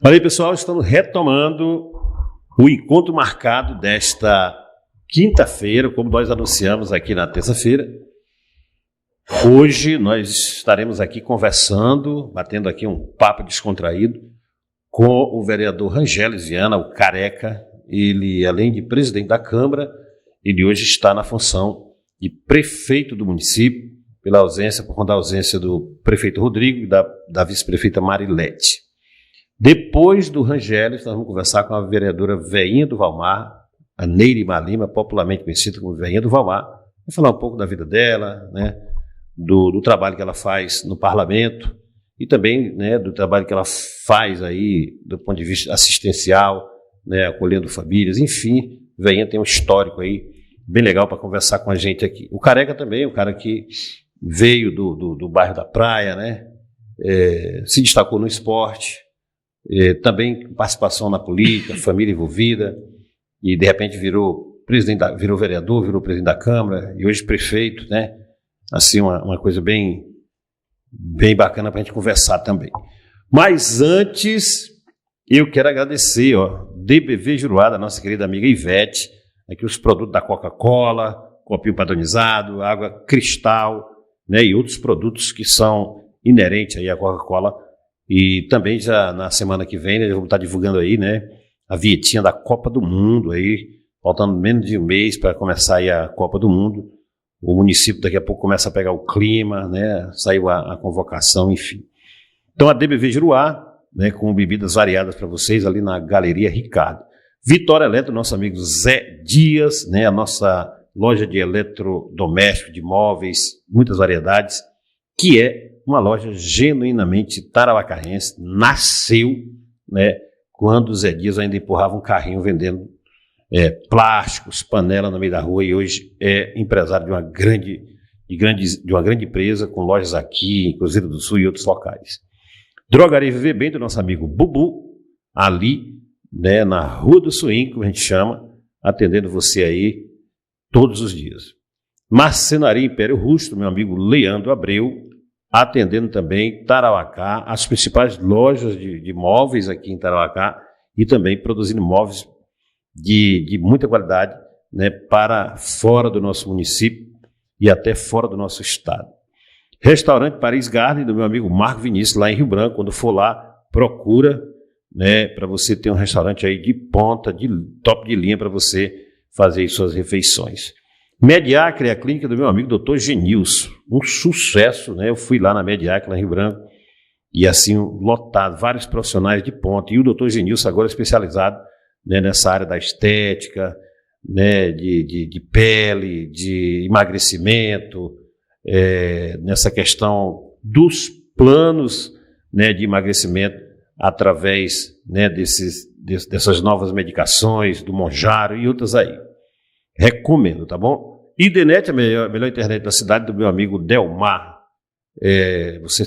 Olha aí, pessoal, estamos retomando o encontro marcado desta quinta-feira, como nós anunciamos aqui na terça-feira. Hoje nós estaremos aqui conversando, batendo aqui um papo descontraído com o vereador Rangélis Viana, o Careca. Ele, além de presidente da Câmara, ele hoje está na função de prefeito do município, por conta da ausência do prefeito Rodrigo e da vice-prefeita Marilete. Depois do Rangélis, nós vamos conversar com a vereadora Veinha do Valmar, a Neirima Lima, popularmente conhecida como Veinha do Valmar. Vamos falar um pouco da vida dela, né, do trabalho que ela faz no parlamento e também, né, do trabalho que ela faz aí do ponto de vista assistencial, né, acolhendo famílias, enfim. Veinha tem um histórico aí bem legal para conversar com a gente aqui. O Careca também, um cara que veio do bairro da Praia, né, se destacou no esporte, também participação na política, família envolvida, e de repente virou vereador, virou presidente da Câmara, e hoje prefeito, né? Assim, uma coisa bem bacana para a gente conversar também. Mas antes, eu quero agradecer, DBV Juruá, da nossa querida amiga Ivete, aqui os produtos da Coca-Cola, copinho padronizado, água cristal, né? E outros produtos que são inerentes aí à Coca-Cola. E também já na semana que vem, né, vamos estar divulgando aí, né, a vinhetinha da Copa do Mundo aí, faltando menos de um mês para começar aí a Copa do Mundo. O município daqui a pouco começa a pegar o clima, né, saiu a convocação, enfim. Então a DBV Juruá, né, com bebidas variadas para vocês ali na Galeria Ricardo. Vitória Eletro, nosso amigo Zé Dias, né, a nossa loja de eletrodoméstico, de móveis, muitas variedades, que é uma loja genuinamente tarauacarense, nasceu, né, quando o Zé Dias ainda empurrava um carrinho vendendo plásticos, panela no meio da rua, e hoje é empresário de uma grande empresa com lojas aqui em Cruzeiro do Sul e outros locais. Drogaria Viver Bem do nosso amigo Bubu, ali, né, na Rua do Suim, como a gente chama, atendendo você aí todos os dias. Marcenaria Império Rusto, meu amigo Leandro Abreu, atendendo também Tarauacá, as principais lojas de móveis aqui em Tarauacá, e também produzindo móveis de muita qualidade, né, para fora do nosso município e até fora do nosso estado. Restaurante Paris Garden, do meu amigo Marco Vinícius, lá em Rio Branco. Quando for lá, procura, né, para você ter um restaurante aí de ponta, de top de linha, para você fazer suas refeições. Mediacre é a clínica do meu amigo Dr. Genilson, um sucesso, né? Eu fui lá na Mediacre, lá em Rio Branco, e assim, lotado, vários profissionais de ponta, e o Dr. Genilson agora especializado, né, nessa área da estética, né, de pele, de emagrecimento, nessa questão dos planos, né, de emagrecimento através, né, dessas novas medicações, do Monjaro e outras aí. Recomendo, tá bom? Idenet, a melhor internet da cidade, do meu amigo Delmar. Nós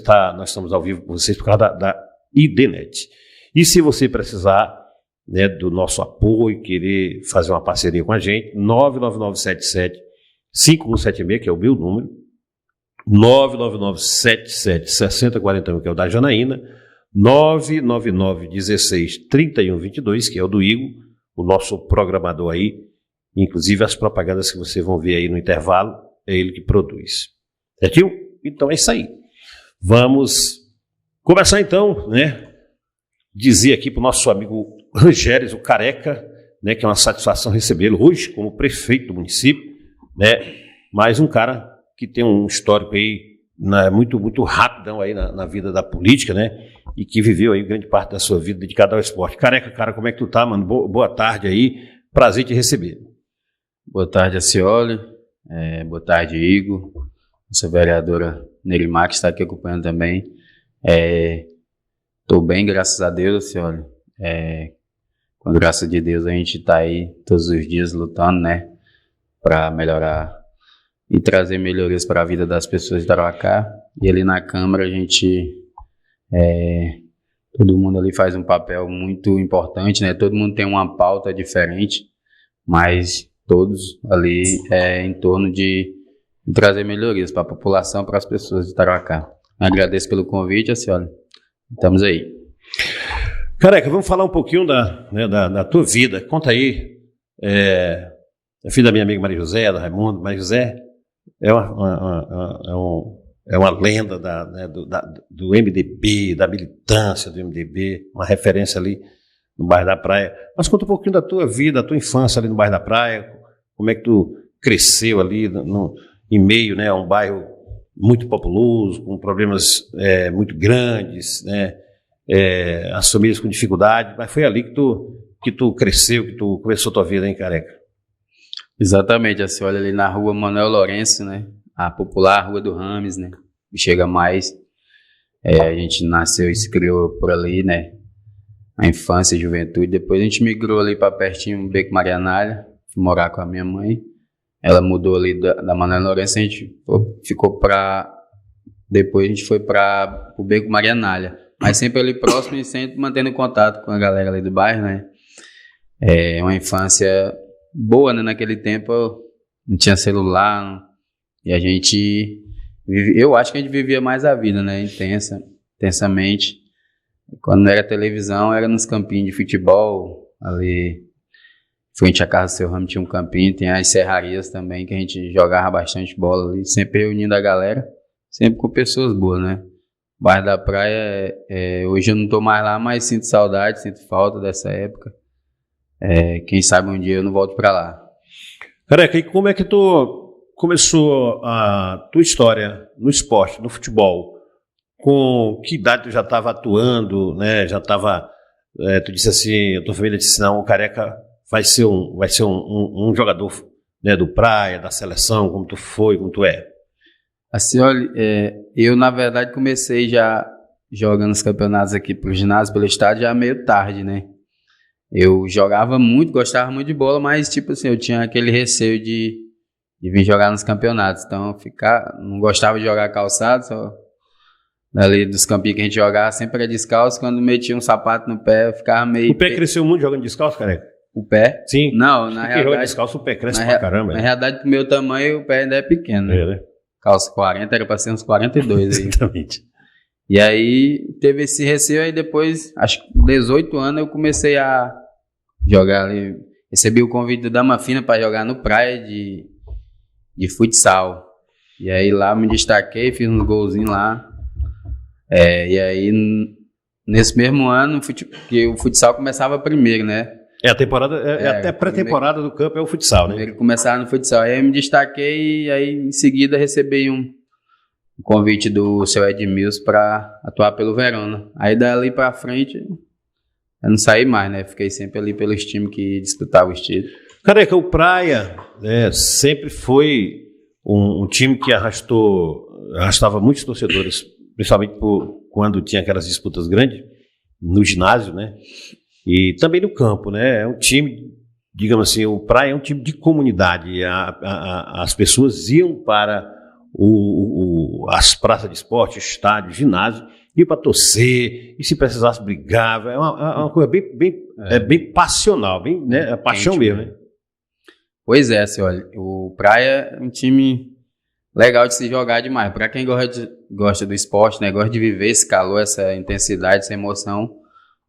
estamos ao vivo com vocês por causa da Idenet. E se você precisar, né, do nosso apoio, querer fazer uma parceria com a gente, 99977-5176, que é o meu número, 99977-6041, que é o da Janaína, 99916-3122, que é o do Igor, o nosso programador aí. Inclusive as propagandas que vocês vão ver aí no intervalo, é ele que produz. Certinho? Então é isso aí. Vamos começar então, né? Dizer aqui para o nosso amigo Rangélis, o Careca, né, que é uma satisfação recebê-lo hoje como prefeito do município, né? Mais um cara que tem um histórico aí, né, muito rapidão aí na vida da política, né? E que viveu aí grande parte da sua vida dedicada ao esporte. Careca, cara, como é que tu tá, mano? Boa tarde aí. Prazer te receber. Boa tarde, Acioli. Boa tarde, Igor. Nossa vereadora Neirima, que está aqui acompanhando também. Estou bem, graças a Deus, Acioli. Com a graça de Deus, a gente está aí todos os dias lutando, né? Para melhorar e trazer melhorias para a vida das pessoas de Tarauacá. E ali na Câmara, a gente... todo mundo ali faz um papel muito importante, né? Todo mundo tem uma pauta diferente, mas todos ali em torno de trazer melhorias para a população, para as pessoas de Tarauacá. Agradeço pelo convite, senhora. Estamos aí. Careca, vamos falar um pouquinho da tua vida. Conta aí. É filho da minha amiga Maria José, da Raimundo. Maria José é uma lenda do MDB, da militância do MDB, uma referência ali no bairro da Praia. Mas conta um pouquinho da tua vida, da tua infância ali no bairro da Praia, como é que tu cresceu ali em meio, né, a um bairro muito populoso, com problemas muito grandes, né, as famílias com dificuldade, mas foi ali que tu cresceu, que tu começou a tua vida, hein, Careca? Exatamente, você olha ali na rua Manuel Lourenço, né, a popular Rua do Rames, né, e chega mais, a gente nasceu e se criou por ali, né, a infância e juventude. Depois a gente migrou ali para pertinho do Beco Marianália, fui morar com a minha mãe. Ela mudou ali da Manuel Lourenço, a gente ficou depois a gente foi para o Beco Marianália, mas sempre ali próximo e sempre mantendo contato com a galera ali do bairro, né. É uma infância boa, né, naquele tempo não tinha celular, e a gente eu acho que a gente vivia mais a vida, né, intensamente. Quando não era televisão, era nos campinhos de futebol, ali frente à casa do seu Ramo tinha um campinho, tem as serrarias também, que a gente jogava bastante bola ali, sempre reunindo a galera, sempre com pessoas boas, né. O bairro da Praia, hoje eu não tô mais lá, mas sinto saudade, sinto falta dessa época. Quem sabe um dia eu não volto pra lá. Careca, e como é que tu começou a tua história no esporte, no futebol? Com que idade tu já estava atuando, né? Já estava, tu disse assim, a tua família disse, não, o Careca vai ser um jogador, né, do Praia, da seleção, como tu foi, como tu é. Assim, olha, eu na verdade comecei já jogando os campeonatos aqui pro ginásio, pelo estádio, já meio tarde, né? Eu jogava muito, gostava muito de bola, mas tipo assim, eu tinha aquele receio de vir jogar nos campeonatos, então não gostava de jogar calçado, só ali dos campinhos que a gente jogava, sempre era descalço. Quando metia um sapato no pé, eu ficava meio... O pé cresceu muito jogando descalço, Careca? O pé? Sim. Não, na realidade... joga descalço, o pé cresce pra caramba. Na realidade, pro meu tamanho, o pé ainda é pequeno, né? Né? Calça 40, era pra ser uns 42 aí. Exatamente. E aí, teve esse receio, aí depois, acho que 18 anos, eu comecei a jogar ali. Recebi o convite do Dama Fina pra jogar no Praia de futsal. E aí lá me destaquei, fiz uns golzinhos lá. E aí, nesse mesmo ano, que o futsal começava primeiro, né? A temporada, até a pré-temporada do campo é o futsal, né? Ele começava no futsal. Aí eu me destaquei e aí em seguida recebi um convite do seu Edmilson para atuar pelo Verona. Aí dali pra frente, eu não saí mais, né? Fiquei sempre ali pelos times que disputavam os títulos. Careca, o Praia sempre foi um time que arrastava muitos torcedores, principalmente quando tinha aquelas disputas grandes no ginásio, né? E também no campo, né? É um time, digamos assim, o Praia é um time de comunidade. As pessoas iam para as praças de esporte, estádio, ginásio, iam para torcer, e se precisasse brigava. É uma coisa bem passional, bem, né? A paixão mesmo, né? Pois é, assim, olha, o Praia é um time legal de se jogar demais. Para quem gosta do esporte, né, gosta de viver esse calor, essa intensidade, essa emoção,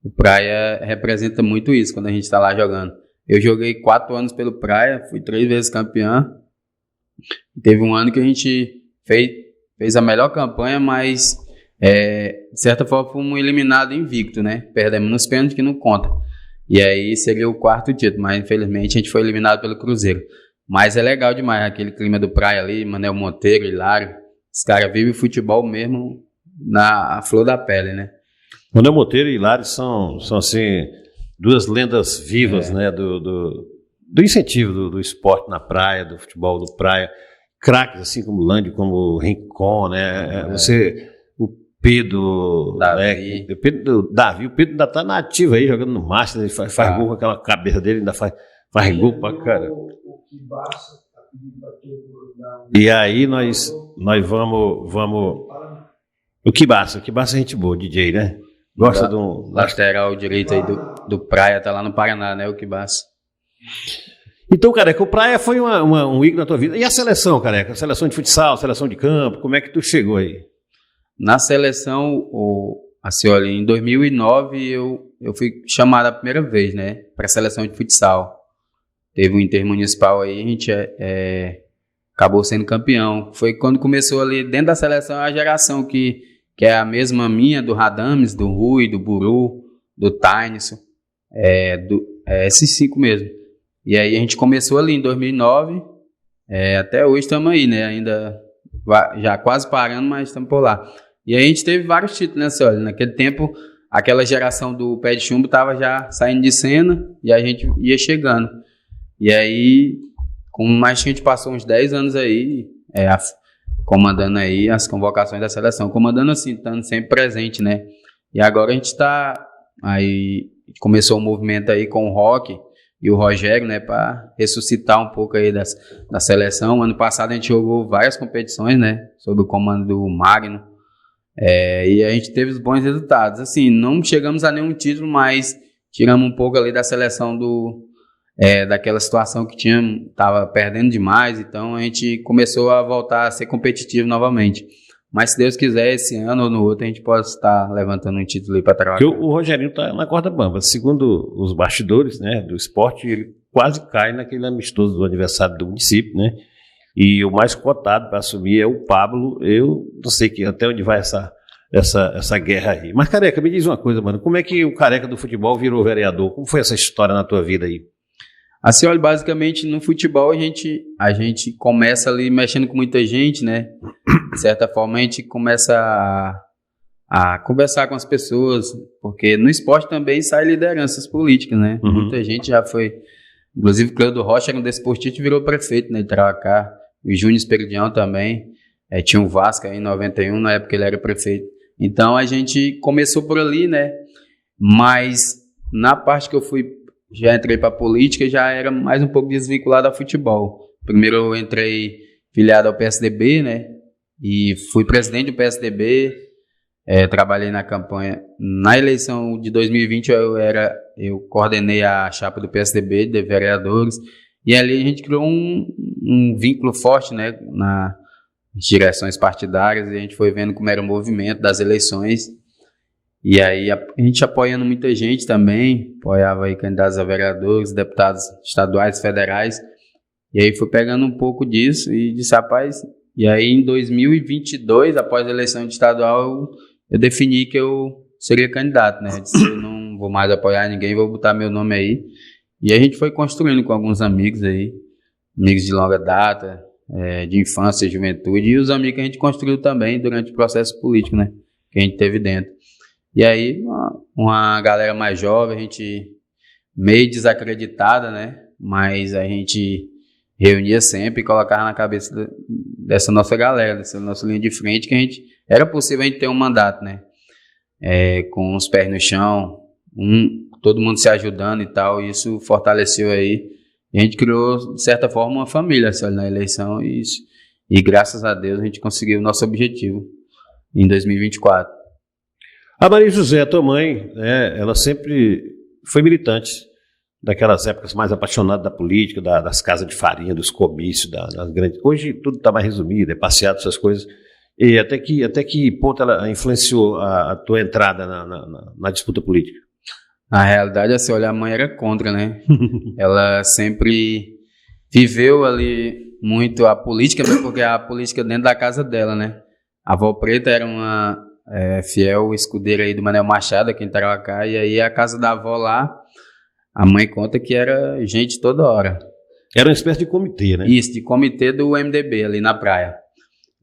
o Praia representa muito isso quando a gente está lá jogando. Eu joguei 4 anos pelo Praia, fui 3 vezes campeão. Teve um ano que a gente fez a melhor campanha, mas de certa forma fomos eliminados invicto, né? Perdemos nos pênaltis, que não conta. E aí seria o 4º título, mas infelizmente a gente foi eliminado pelo Cruzeiro. Mas é legal demais aquele clima do Praia ali, Manel Monteiro, Hilário. Os caras vivem futebol mesmo na flor da pele, né? Manel Monteiro e Hilário são assim, 2 lendas vivas, né? Do incentivo do esporte na praia, do futebol do Praia. Craques assim como Lândio, como Rincon, né? O Pedro Davi. O Pedro ainda tá na ativa aí, jogando no Master, ele faz gol com aquela cabeça dele, ainda faz gol pra cara. E aí nós vamos. O Kibassa é gente boa, DJ, né? Gosta do lateral direito aí do Praia, tá lá no Paraná, né? O Kibassa. Então, Careca, o Praia foi um ícone na tua vida. E a seleção, Careca? A seleção de futsal, seleção de campo, como é que tu chegou aí? Na seleção, assim, olha, em 2009 eu eu fui chamado a primeira vez, né, para a seleção de futsal. Teve um intermunicipal aí, a gente acabou sendo campeão. Foi quando começou ali, dentro da seleção, a geração que é a mesma minha, do Radames, do Rui, do Buru, do Tainson, esses 5 mesmo. E aí a gente começou ali em 2009, até hoje estamos aí, né, ainda já quase parando, mas estamos por lá. E aí a gente teve vários títulos, né, senhora? Naquele tempo, aquela geração do Pé de Chumbo estava já saindo de cena e a gente ia chegando. E aí, acho que a gente passou uns 10 anos aí, comandando aí as convocações da seleção, comandando assim, estando sempre presente, né? E agora a gente começou um movimento aí com o Roque e o Rogério, né, para ressuscitar um pouco aí da seleção. Ano passado a gente jogou várias competições, né, sob o comando do Magno, e a gente teve os bons resultados. Assim, não chegamos a nenhum título, mas tiramos um pouco ali da seleção daquela situação que estava perdendo demais, então a gente começou a voltar a ser competitivo novamente. Mas se Deus quiser, esse ano ou no outro, a gente pode estar levantando um título aí para trabalhar. Porque o Rogerinho está na corda bamba. Segundo os bastidores, né, do esporte, ele quase cai naquele amistoso do aniversário do município, né? E o mais cotado para assumir é o Pablo. Eu não sei até onde vai essa guerra aí. Mas, Careca, me diz uma coisa, mano. Como é que o Careca do futebol virou vereador? Como foi essa história na tua vida aí? Assim, olha, basicamente no futebol a gente começa ali mexendo com muita gente, né? De certa forma a gente começa a conversar com as pessoas, porque no esporte também saem lideranças políticas, né? Uhum. Muita gente já foi, inclusive o Cleudo Rocha era um desportista e virou prefeito, né, de Tarauacá. O Júnior Esperidião também, tinha o Vasco aí em 91, na época ele era prefeito. Então a gente começou por ali, né? Mas na parte que eu já entrei para a política, já era mais um pouco desvinculado ao futebol. Primeiro eu entrei filiado ao PSDB, né? E fui presidente do PSDB, trabalhei na campanha. Na eleição de 2020 eu coordenei a chapa do PSDB, de vereadores, e ali a gente criou um vínculo forte, né, nas direções partidárias, e a gente foi vendo como era o movimento das eleições. E aí a gente apoiando muita gente também, apoiava aí candidatos a vereadores, deputados estaduais, federais, e aí fui pegando um pouco disso e disse, rapaz, e aí em 2022, após a eleição de estadual, eu defini que eu seria candidato, né, eu disse, eu não vou mais apoiar ninguém, vou botar meu nome aí, e a gente foi construindo com alguns amigos aí, amigos de longa data, de infância, juventude, e os amigos que a gente construiu também durante o processo político, né, que a gente teve dentro. E aí, uma galera mais jovem, a gente meio desacreditada, né? Mas a gente reunia sempre e colocava na cabeça dessa nossa galera, dessa nossa linha de frente, que era possível a gente ter um mandato, né? Com os pés no chão, todo mundo se ajudando e tal, e isso fortaleceu aí. E a gente criou, de certa forma, uma família na eleição, e graças a Deus a gente conseguiu o nosso objetivo em 2024. A Maria José, tua mãe, ela sempre foi militante daquelas épocas mais apaixonadas da política, das casas de farinha, dos comícios, das grandes... Hoje tudo está mais resumido, passeado, essas coisas. E até que ponto ela influenciou a tua entrada na disputa política? Na realidade, assim, olha, a mãe era contra, né? Ela sempre viveu ali muito a política, porque a política dentro da casa dela, né? A avó Preta era uma... fiel escudeira aí do Manuel Machado, aqui em Tarauacá, e aí a casa da avó lá, a mãe conta que era gente toda hora. Era uma espécie de comitê, né? Isso, de comitê do MDB ali na praia.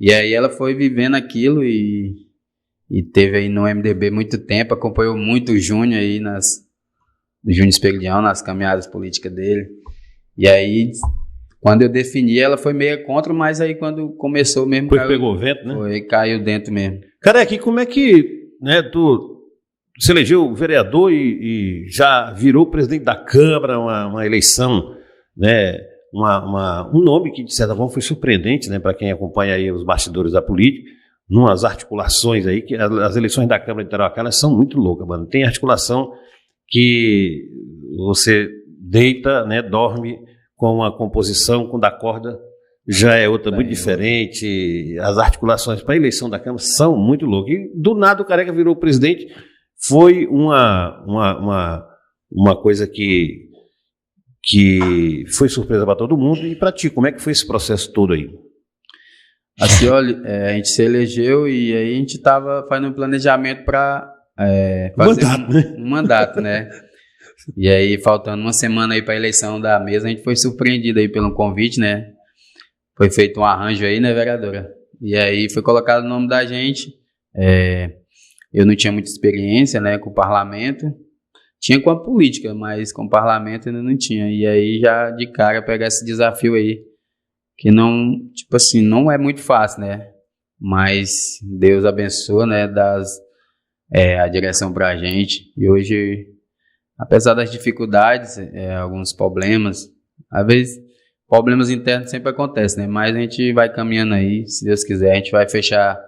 E aí ela foi vivendo aquilo e teve aí no MDB muito tempo, acompanhou muito o Júnior aí o Júnior Esperidião, nas caminhadas políticas dele. E aí, quando eu defini, ela foi meio contra, mas aí quando começou mesmo... Pegou o vento, né? Caiu dentro mesmo. Careca, como é que, né, tu se elegeu vereador e já virou presidente da Câmara, uma eleição, né, um nome que, de certa forma, foi surpreendente, né, para quem acompanha aí os bastidores da política, numas articulações aí, que as eleições da Câmara de Tarauacá, elas são muito loucas, mano. Tem articulação que você deita, né, dorme com uma composição, quando acorda já é outra muito diferente. As articulações para a eleição da Câmara são muito loucas. E do nada o Careca virou presidente, foi uma coisa que foi surpresa para todo mundo. E para ti, como é que foi esse processo todo aí? Assim, olha, a gente se elegeu e aí a gente estava fazendo um planejamento para fazer um mandato, né? E aí, faltando uma semana aí para a eleição da mesa, a gente foi surpreendido aí pelo convite, né? Foi feito um arranjo aí, né, vereadora? E aí foi colocado o nome da gente. Eu não tinha muita experiência, né, com o parlamento. Tinha com a política, mas com o parlamento ainda não tinha. E aí já de cara pegar esse desafio aí, que não, tipo assim, não é muito fácil, né? Mas Deus abençoa, né, a direção pra gente. E hoje, apesar das dificuldades, alguns problemas, às vezes problemas internos sempre acontecem, né? Mas a gente vai caminhando aí, se Deus quiser, a gente vai fechar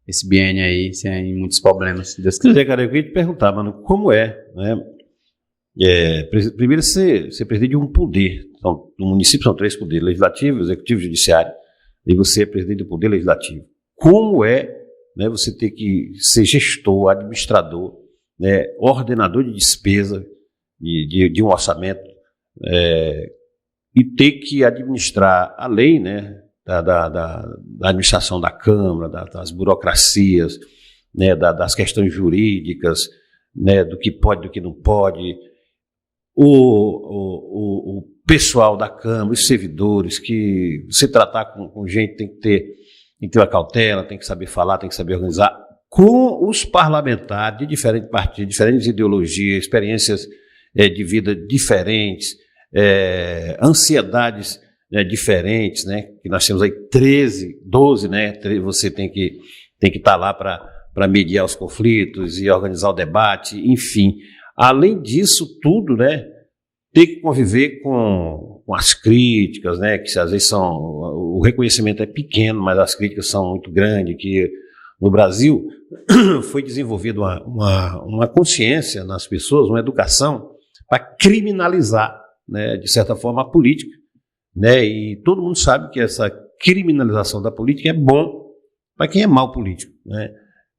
esse biênio aí sem muitos problemas, se Deus quiser. Quer dizer, cara, eu queria te perguntar, mano, como é, né? Primeiro você preside um poder. Então, no município são 3 poderes: legislativo, executivo e judiciário. E você é presidente do poder legislativo. Como é, né, você ter que ser gestor, administrador, né, ordenador de despesa de um orçamento, e ter que administrar a lei, né, da administração da Câmara, das burocracias, né, das questões jurídicas, né, do que pode, do que não pode, o pessoal da Câmara, os servidores, que você tratar com gente tem que ter uma cautela, tem que saber falar, tem que saber organizar, com os parlamentares de diferentes partidos, diferentes ideologias, experiências de vida diferentes, ansiedades, né, diferentes, né, que nós temos aí 12, né, você tem que estar lá para mediar os conflitos e organizar o debate, enfim. Além disso tudo, né, ter que conviver com as críticas, né, que às vezes o reconhecimento é pequeno, mas as críticas são muito grandes, que no Brasil foi desenvolvida uma consciência nas pessoas, uma educação para criminalizar, né, de certa forma, a política, né, e todo mundo sabe que essa criminalização da política é bom para quem é mau político, né,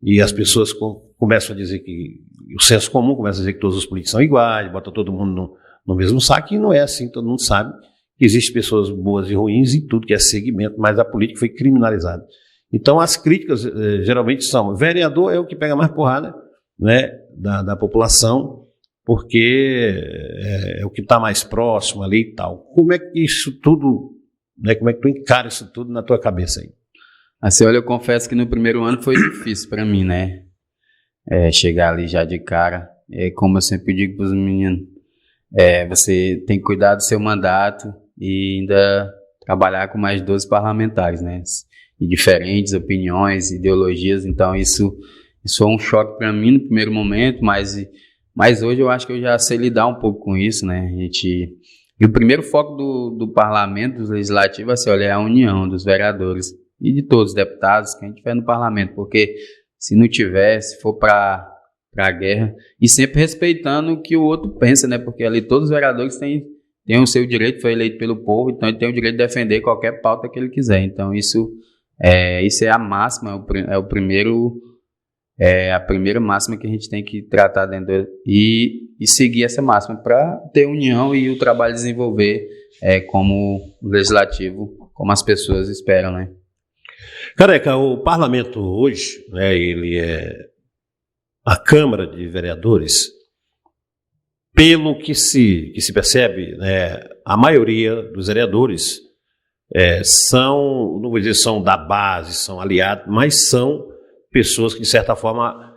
e as pessoas começam a dizer que o senso comum começa a dizer que todos os políticos são iguais, bota todo mundo no mesmo saco, e não é assim. Todo mundo sabe que existem pessoas boas e ruins em tudo que é segmento, mas a política foi criminalizada. Então as críticas geralmente são: vereador é o que pega mais porrada, né, da população, porque é o que está mais próximo ali e tal. Como é que isso tudo, né, como é que tu encara isso tudo na tua cabeça aí? Assim, olha, eu confesso que no primeiro ano foi difícil para mim, né? Chegar ali já de cara. Como eu sempre digo para os meninos, você tem que cuidar do seu mandato e ainda trabalhar com mais 12 parlamentares, né? E diferentes opiniões, ideologias. Então isso foi um choque para mim no primeiro momento, mas hoje eu acho que eu já sei lidar um pouco com isso, né? E o primeiro foco do parlamento, do legislativo, assim, olha, é a união dos vereadores e de todos os deputados que a gente tiver no parlamento, porque se não tiver, se for para a guerra, e sempre respeitando o que o outro pensa, né? Porque ali todos os vereadores têm o seu direito, foi eleito pelo povo, então ele tem o direito de defender qualquer pauta que ele quiser. Então isso é a máxima, a primeira máxima que a gente tem que tratar dentro e seguir essa máxima para ter união e o trabalho desenvolver como o legislativo, como as pessoas esperam, né? Careca, o parlamento hoje, né, ele é a Câmara de Vereadores. Pelo que se percebe, né, a maioria dos vereadores não vou dizer são da base, são aliados, mas são pessoas que, de certa forma,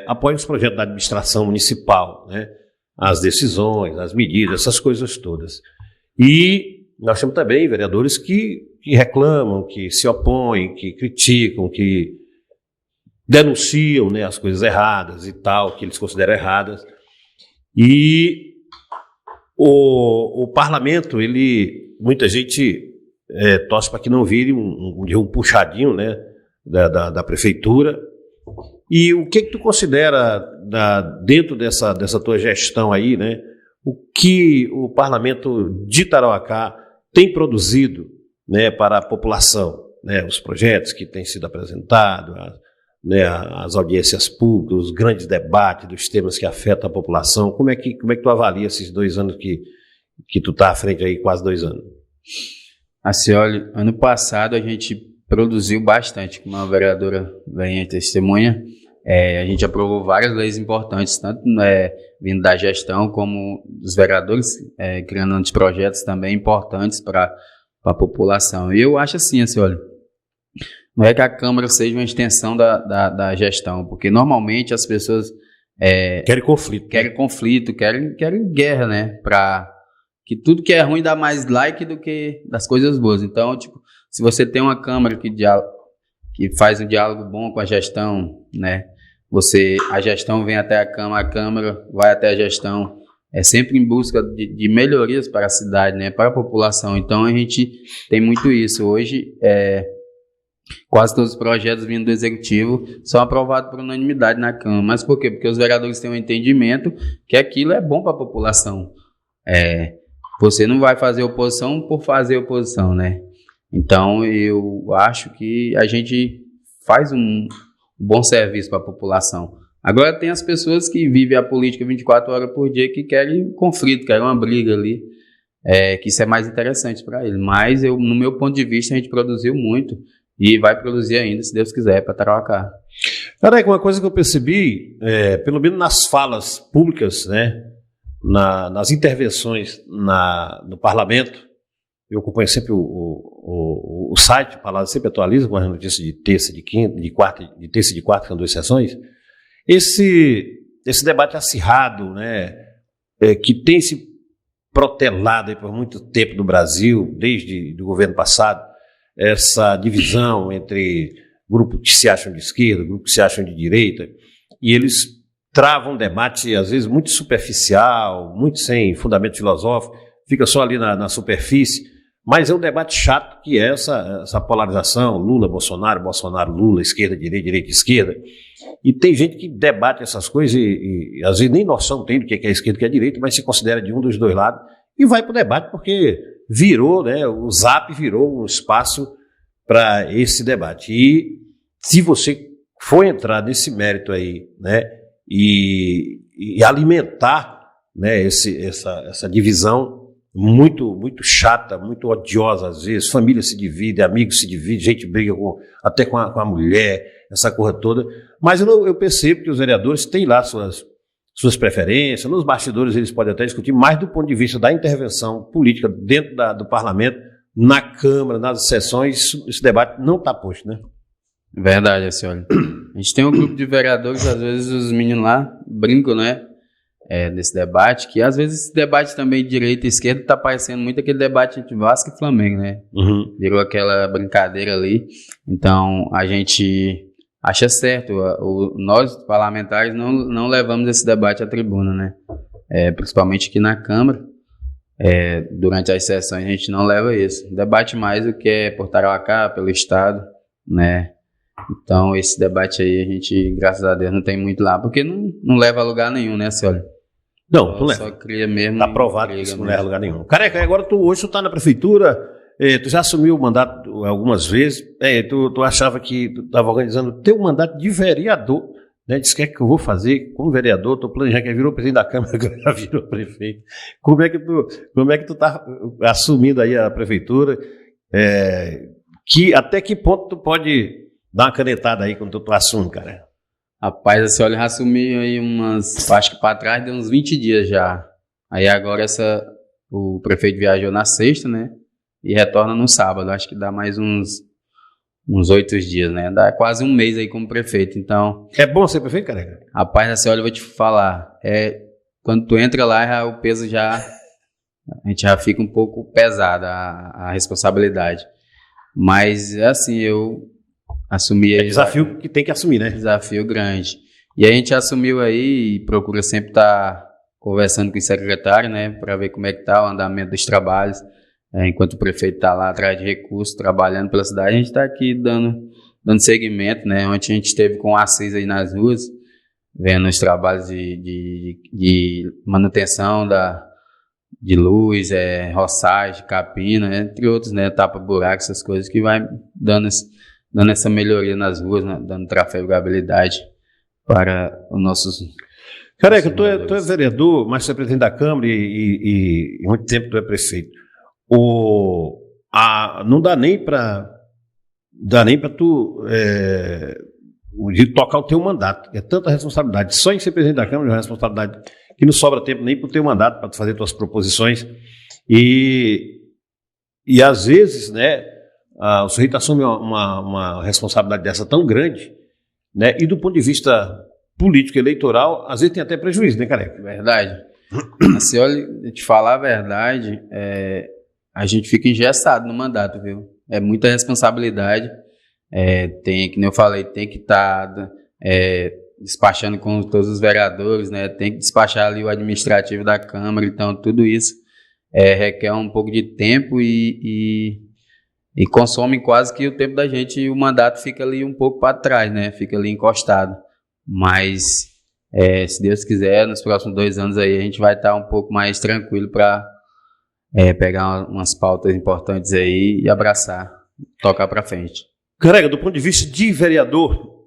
apoiam os projetos da administração municipal, né, as decisões, as medidas, essas coisas todas. E nós temos também vereadores que reclamam, que se opõem, que criticam, que denunciam, né, as coisas erradas e tal, que eles consideram erradas. E o parlamento, muita gente torce para que não vire um puxadinho, né, da prefeitura. E o que tu considera, dentro dessa tua gestão aí, né, o que o parlamento de Tarauacá tem produzido, né, para a população, né, os projetos que têm sido apresentados, né, as audiências públicas, os grandes debates dos temas que afetam a população. Como é que tu avalia esses 2 anos que tu está à frente aí, quase 2 anos? Assim, olha, ano passado a gente produziu bastante, como a vereadora vem testemunha. A gente aprovou várias leis importantes, tanto vindo da gestão como dos vereadores, criando anteprojetos também importantes para a população. E eu acho assim, olha, não é que a Câmara seja uma extensão da gestão, porque normalmente as pessoas querem conflito. Querem guerra, né? Para que tudo que é ruim dá mais like do que das coisas boas. Então, tipo, se você tem uma Câmara que faz um diálogo bom com a gestão, né? A gestão vem até a Câmara vai até a gestão, sempre em busca de melhorias para a cidade, né? Para a população. Então, a gente tem muito isso. Hoje, quase todos os projetos vindo do Executivo são aprovados por unanimidade na Câmara. Mas por quê? Porque os vereadores têm um entendimento que aquilo é bom para a população. Você não vai fazer oposição por fazer oposição, né? Então, eu acho que a gente faz um bom serviço para a população. Agora, tem as pessoas que vivem a política 24 horas por dia que querem conflito, querem uma briga ali, que isso é mais interessante para eles. Mas, no meu ponto de vista, a gente produziu muito e vai produzir ainda, se Deus quiser, para Tarauacá. Careca, uma coisa que eu percebi, pelo menos nas falas públicas, né, nas intervenções no parlamento, eu acompanho sempre o site, o Palácio sempre atualiza com as notícias de terça, de quinta, de quarta, de terça e de quarta, que são 2 sessões. Esse debate acirrado, né, que tem se protelado aí por muito tempo no Brasil, desde o governo passado, essa divisão entre grupos que se acham de esquerda, grupos que se acham de direita, e eles travam um debate, às vezes, muito superficial, muito sem fundamento filosófico, fica só ali na superfície, mas é um debate chato, que é essa polarização, Lula, Bolsonaro, Bolsonaro, Lula, esquerda, direita, direita, esquerda. E tem gente que debate essas coisas e às vezes nem noção tem do que é esquerda e o que é direita, mas se considera de um dos dois lados e vai para o debate porque virou, né, o Zap virou um espaço para esse debate. E se você for entrar nesse mérito aí, né, e alimentar, né, essa divisão muito, muito chata, muito odiosa às vezes, família se divide, amigos se dividem, gente briga até com a mulher, essa coisa toda, mas eu percebo que os vereadores têm lá suas preferências, nos bastidores eles podem até discutir, mas do ponto de vista da intervenção política dentro do parlamento, na Câmara, nas sessões, esse debate não está posto, né? Verdade, assim, olha. A gente tem um grupo de vereadores, às vezes os meninos lá brincam, né? Desse debate, que às vezes esse debate também de direita e esquerda está parecendo muito aquele debate entre Vasco e Flamengo, né? Uhum. Virou aquela brincadeira ali. Então, a gente acha certo. Nós, parlamentares, não levamos esse debate à tribuna, né? Principalmente aqui na Câmara. Durante as sessões a gente não leva isso. Debate mais o que é por Tarauacá, pelo Estado, né? Então, esse debate aí a gente, graças a Deus, não tem muito lá, porque não leva a lugar nenhum, né, senhora? Não leva. Só cria mesmo. Está provado que isso não leva a lugar nenhum. Careca, agora hoje tu está na prefeitura, tu já assumiu o mandato algumas vezes, tu achava que tu estava organizando o teu mandato de vereador, né? Disse, o que é que eu vou fazer como vereador? Estou planejando, que virou presidente da Câmara, agora já virou prefeito. Como é que tu está assumindo aí a prefeitura? Até que ponto tu pode dar uma canetada aí quando tu assume, cara? Rapaz, a senhora já assumiu aí acho que para trás deu uns 20 dias já. Aí agora o prefeito viajou na sexta, né? E retorna no sábado. Acho que dá mais uns 8 dias, né? Dá quase um mês aí como prefeito, então... É bom ser prefeito, careca? Rapaz, a senhora, eu vou te falar. Quando tu entra lá, o peso já... A gente já fica um pouco pesado, a responsabilidade. Mas, assim, eu... assumir aí. Desafio que tem que assumir, né? Desafio grande. E a gente assumiu aí e procura sempre estar conversando com o secretário, né? Para ver como é que está o andamento dos trabalhos. Enquanto o prefeito está lá atrás de recursos, trabalhando pela cidade, a gente está aqui dando seguimento, né? Ontem a gente esteve com o Assis aí nas ruas, vendo os trabalhos de manutenção de luz, roçagem, capina, entre outros, né? Tapa-buraco, essas coisas que vai dando dando essa melhoria nas ruas, né, dando trafegabilidade para os nossos... Careca, tu é vereador, mas tu é presidente da Câmara e muito tempo tu é prefeito. Não dá nem para tu de tocar o teu mandato. É tanta responsabilidade. Só em ser presidente da Câmara é uma responsabilidade que não sobra tempo nem para o teu mandato, para tu fazer tuas proposições. E às vezes, né, o sujeito assume uma responsabilidade dessa tão grande, né, e do ponto de vista político eleitoral, às vezes tem até prejuízo, né, Careca? Verdade. Se olha, te falar a verdade, a gente fica engessado no mandato, viu? É muita responsabilidade. Tem, como eu falei, tem que estar despachando com todos os vereadores, né? Tem que despachar ali o administrativo da Câmara, então tudo isso requer um pouco de tempo e consome quase que o tempo da gente, e o mandato fica ali um pouco para trás, né? Fica ali encostado. Mas, se Deus quiser, nos próximos 2 anos aí a gente vai estar um pouco mais tranquilo para pegar umas pautas importantes aí e abraçar, tocar para frente. Careca, do ponto de vista de vereador,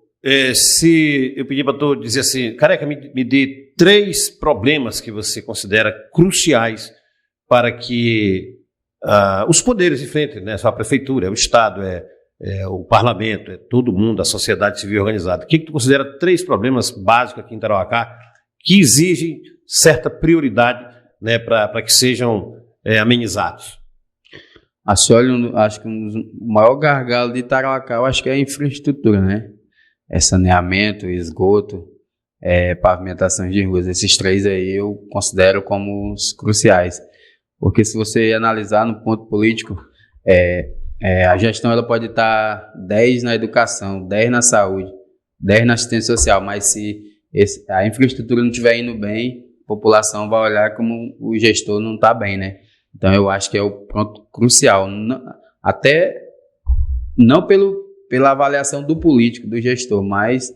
se eu pedir para tu dizer assim, Careca, me dê 3 problemas que você considera cruciais para que os poderes enfrentem, né? A prefeitura, o Estado, o parlamento, todo mundo, a sociedade civil organizada. O que tu considera 3 problemas básicos aqui em Tarauacá que exigem certa prioridade, né, para que sejam amenizados? Acho que o maior gargalo de Tarauacá, eu acho que é a infraestrutura, né? Saneamento, esgoto, pavimentação de ruas. Esses 3 aí eu considero como os cruciais. Porque se você analisar no ponto político, a gestão ela pode estar 10 na educação, 10 na saúde, 10 na assistência social, mas se a infraestrutura não estiver indo bem, a população vai olhar como o gestor não está bem, né? Então eu acho que é o ponto crucial, até não pela avaliação do político, do gestor, mas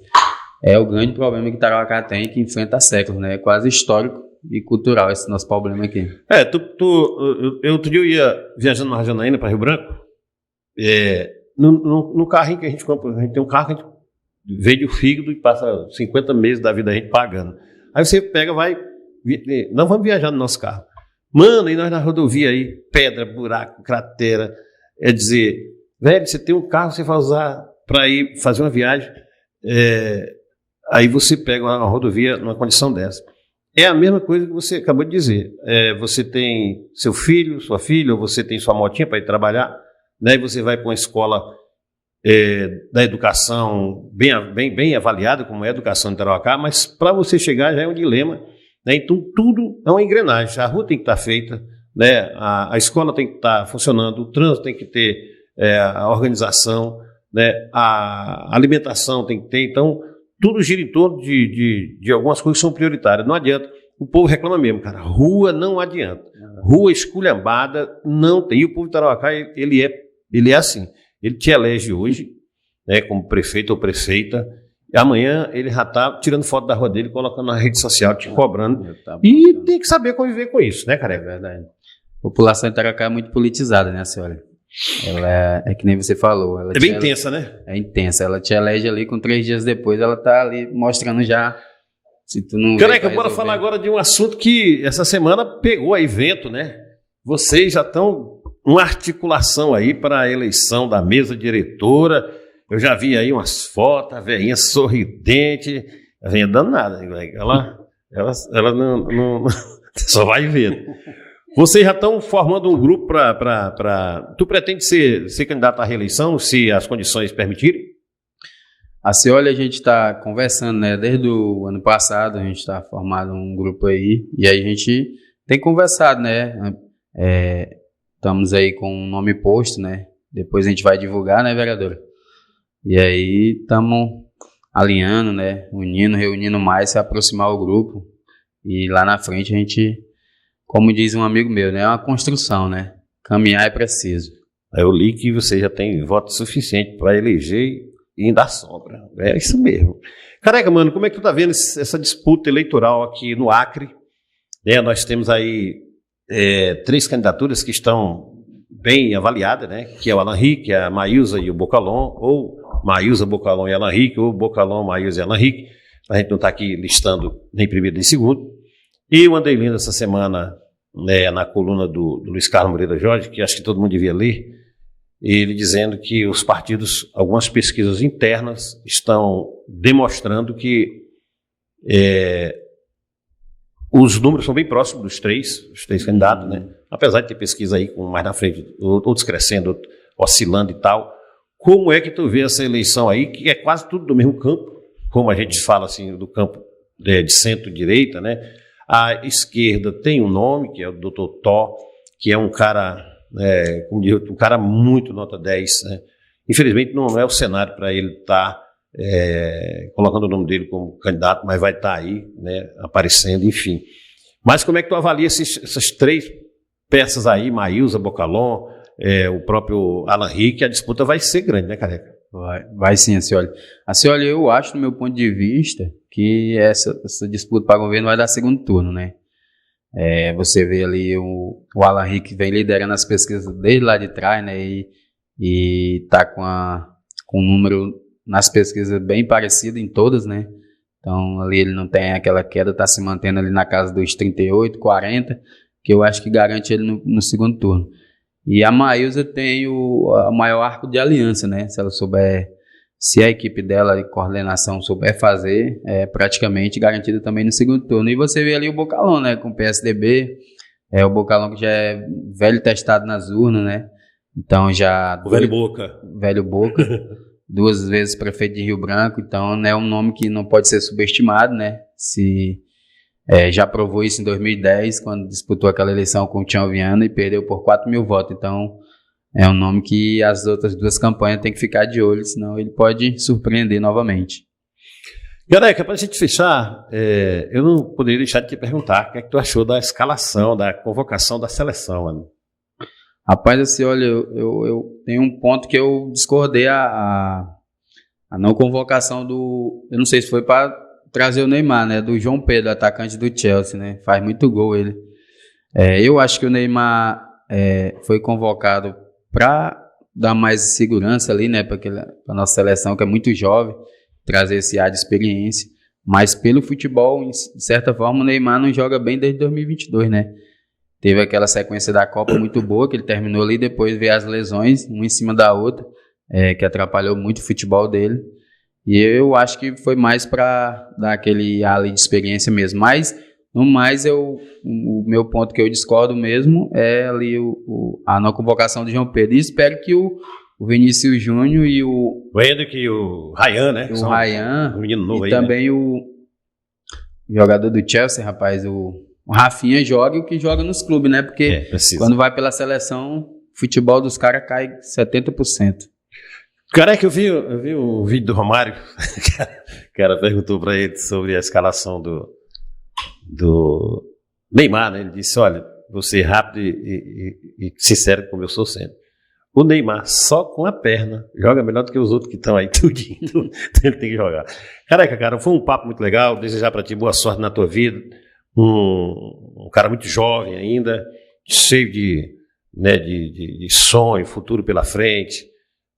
é o grande problema que Tarauacá tem, que enfrenta há séculos, né? É quase histórico e cultural esse nosso problema aqui. Outro dia eu ia viajando na Janaína para Rio Branco, no carrinho que a gente compra, a gente tem um carro que a gente vende o fígado e passa 50 meses da vida a gente pagando. Aí você pega, não vamos viajar no nosso carro. Mano, e nós na rodovia aí, pedra, buraco, cratera. É dizer, velho, você tem um carro, você vai usar para ir fazer uma viagem, aí você pega uma rodovia numa condição dessa. É a mesma coisa que você acabou de dizer. Você tem seu filho, sua filha, ou você tem sua motinha para ir trabalhar, né, e você vai para uma escola da educação bem avaliada, como é a educação de Tarauacá, mas para você chegar já é um dilema, né? Então tudo é uma engrenagem. A rua tem que estar feita, né? A escola tem que estar funcionando, o trânsito tem que ter a organização, né? A alimentação tem que ter. Então tudo gira em torno de algumas coisas que são prioritárias. Não adianta. O povo reclama mesmo, cara. Rua não adianta. Rua esculhambada não tem. E o povo de Tarauacá, ele é assim. Ele te elege hoje, né, como prefeito ou prefeita, e amanhã ele já está tirando foto da rua dele, colocando na rede social, te cobrando. E tem que saber conviver com isso, né, cara? É verdade. A população de Tarauacá é muito politizada, né, senhora? Ela é que nem você falou. Ela bem intensa, né? É intensa. Ela te elege ali, com 3 dias depois ela tá ali mostrando já. Se tu não. Careca, bora falar agora de um assunto que essa semana pegou aí vento, né? Vocês já estão uma articulação aí para a eleição da mesa diretora. Eu já vi aí umas fotos, a velhinha sorridente, a velhinha danada, ela não só vai vendo. Vocês já estão formando um grupo para... Tu pretende ser candidato à reeleição, se as condições permitirem? Assim, olha, a gente está conversando, né? Desde o ano passado a gente está formando um grupo aí, e aí a gente tem conversado, né? Estamos aí com um nome posto, né? Depois a gente vai divulgar, né, vereadora? E aí estamos alinhando, né? Reunindo mais, se aproximar o grupo. E lá na frente a gente, como diz um amigo meu, né? É uma construção, né? Caminhar é preciso. Eu li que você já tem voto suficiente para eleger e ainda sobra. É isso mesmo. Careca, mano, como é que tu tá vendo essa disputa eleitoral aqui no Acre? Nós temos aí 3 candidaturas que estão bem avaliadas, né? Que é o Alan Rick, a Maísa e o Bocalon, ou Maílson, Bocalon e Alan Rick, ou Bocalon, Maílson e Alan Rick. A gente não está aqui listando nem primeiro nem segundo. E eu andei lendo essa semana, né, na coluna do Luiz Carlos Moreira Jorge, que acho que todo mundo devia ler, ele dizendo que os partidos, algumas pesquisas internas, estão demonstrando que os números são bem próximos dos três candidatos, né? Apesar de ter pesquisa aí com mais na frente, outros crescendo, outros oscilando e tal. Como é que tu vê essa eleição aí, que é quase tudo do mesmo campo, como a gente fala assim, do campo de centro-direita, né? A esquerda tem um nome, que é o Dr. Tó, que é um cara, como diz, um cara muito nota 10, né? Infelizmente não é o cenário para ele estar colocando o nome dele como candidato, mas vai estar aí, né, aparecendo, enfim. Mas como é que tu avalia essas três peças aí, Maílson, Bocalon, o próprio Alan Rick? A disputa vai ser grande, né, Careca? Vai sim, Acioli. Acioli, eu acho, do meu ponto de vista, que essa disputa para governo vai dar segundo turno, né? Você vê ali o Alan Rick vem liderando as pesquisas desde lá de trás, né? E tá com um número nas pesquisas bem parecido em todas, né? Então ali ele não tem aquela queda, tá se mantendo ali na casa dos 38, 40, que eu acho que garante ele no segundo turno. E a Maílson tem o maior arco de aliança, né? Se ela souber, se a equipe dela de coordenação souber fazer, é praticamente garantida também no segundo turno. E você vê ali o Bocalon, né? Com o PSDB, o Bocalon que já é velho testado nas urnas, né? Então já... O velho Boca. Velho Boca. 2 vezes prefeito de Rio Branco, então é um nome que não pode ser subestimado, né? Já provou isso em 2010, quando disputou aquela eleição com o Tião Viana e perdeu por 4.000 votos. Então, é um nome que as outras 2 campanhas têm que ficar de olho, senão ele pode surpreender novamente. Careca, para a gente fechar, eu não poderia deixar de te perguntar o que é que tu achou da escalação, da convocação da seleção, mano. Rapaz, assim, olha, eu tenho um ponto que eu discordei a não convocação do... Eu não sei se foi para trazer o Neymar, né? Do João Pedro, atacante do Chelsea, né? Faz muito gol ele. Eu acho que o Neymar foi convocado para dar mais segurança ali, né? Para a nossa seleção, que é muito jovem, trazer esse ar de experiência. Mas pelo futebol, de certa forma, o Neymar não joga bem desde 2022, né? Teve aquela sequência da Copa muito boa, que ele terminou ali, depois veio as lesões, uma em cima da outra, que atrapalhou muito o futebol dele. E eu acho que foi mais para dar aquele ar de experiência mesmo. Mas, no mais, o meu ponto que eu discordo mesmo é ali a não convocação do João Pedro. E espero que o Vinícius Júnior e o Hendrick e o Ryan, né? O Ryan, um menino novo e aí, também, né? O jogador do Chelsea, rapaz, o Rafinha joga o que joga nos clubes, né? Porque quando vai pela seleção, o futebol dos caras cai 70%. Careca, eu vi o vídeo do Romário. O cara perguntou para ele sobre a escalação do Neymar, né? Ele disse: olha, vou ser rápido e sincero como eu sou sempre. O Neymar, só com a perna, joga melhor do que os outros que estão aí, tudinho. Então ele tem que jogar. Careca, cara, foi um papo muito legal. Desejar para ti boa sorte na tua vida. Um cara muito jovem ainda, cheio de sonho, futuro pela frente,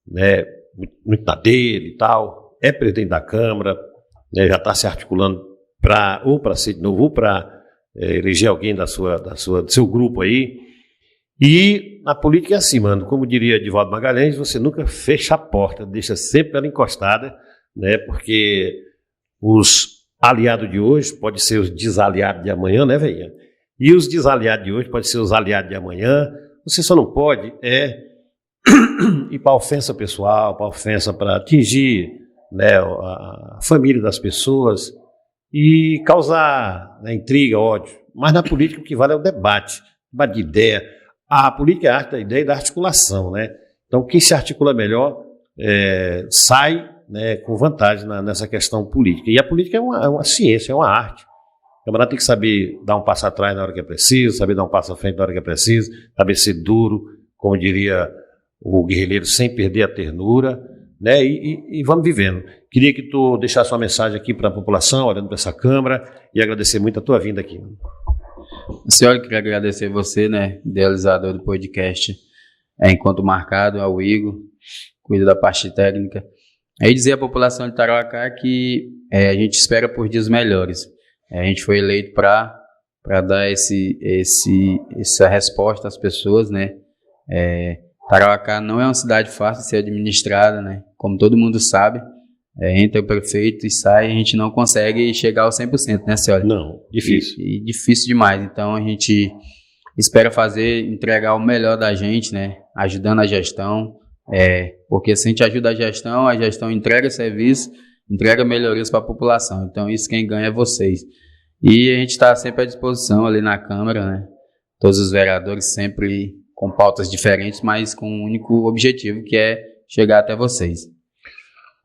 né, muito na dele e tal. É presidente da Câmara, né, já está se articulando para ser de novo, ou para eleger alguém do seu grupo aí. E na política é assim, mano, como diria Edivaldo Magalhães, você nunca fecha a porta, deixa sempre ela encostada, né, porque os aliados de hoje pode ser os desaliados de amanhã, né, velho? E os desaliados de hoje pode ser os aliados de amanhã. Você só não pode ir para ofensa pessoal, para ofensa para atingir, né, a família das pessoas e causar, né, intriga, ódio. Mas na política o que vale é o debate de ideia. A política é a arte da ideia e da articulação, né? Então quem se articula melhor sai, né, com vantagem nessa questão política. E a política é uma ciência, é uma arte. O camarada tem que saber dar um passo atrás na hora que é preciso, saber dar um passo à frente na hora que é preciso, saber ser duro, como diria o guerrilheiro, sem perder a ternura, né? E vamos vivendo. Queria que tu deixasse uma mensagem aqui para a população, olhando para essa câmera, e agradecer muito a tua vinda aqui. Senhor, eu queria agradecer você, né, idealizador do podcast Encontro Marcado, ao Igor, cuida da parte técnica. Aí dizer à população de Tarauacá que a gente espera por dias melhores. A gente foi eleito para dar essa resposta às pessoas, né? Tarauacá não é uma cidade fácil de ser administrada, né? Como todo mundo sabe, entra o prefeito e sai, a gente não consegue chegar ao 100%, né, senhora? Não, difícil. E difícil demais. Então a gente espera entregar o melhor da gente, né? Ajudando a gestão, porque se a gente ajuda a gestão entrega serviço, entrega melhorias para a população. Então isso quem ganha é vocês. E a gente está sempre à disposição ali na Câmara, né? Todos os vereadores sempre com pautas diferentes, mas com um único objetivo, que é chegar até vocês.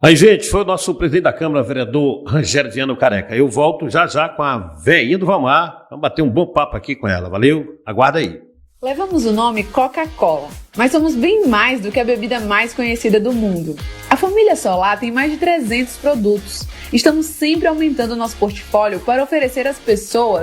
Aí, gente, foi o nosso presidente da Câmara, vereador Rangéles Viana, o Careca. Eu volto já com a veinha do Valmar. Vamos bater um bom papo aqui com ela. Valeu? Aguarda aí. Levamos o nome Coca-Cola, mas somos bem mais do que a bebida mais conhecida do mundo. A família Solar tem mais de 300 produtos. Estamos sempre aumentando nosso portfólio para oferecer às pessoas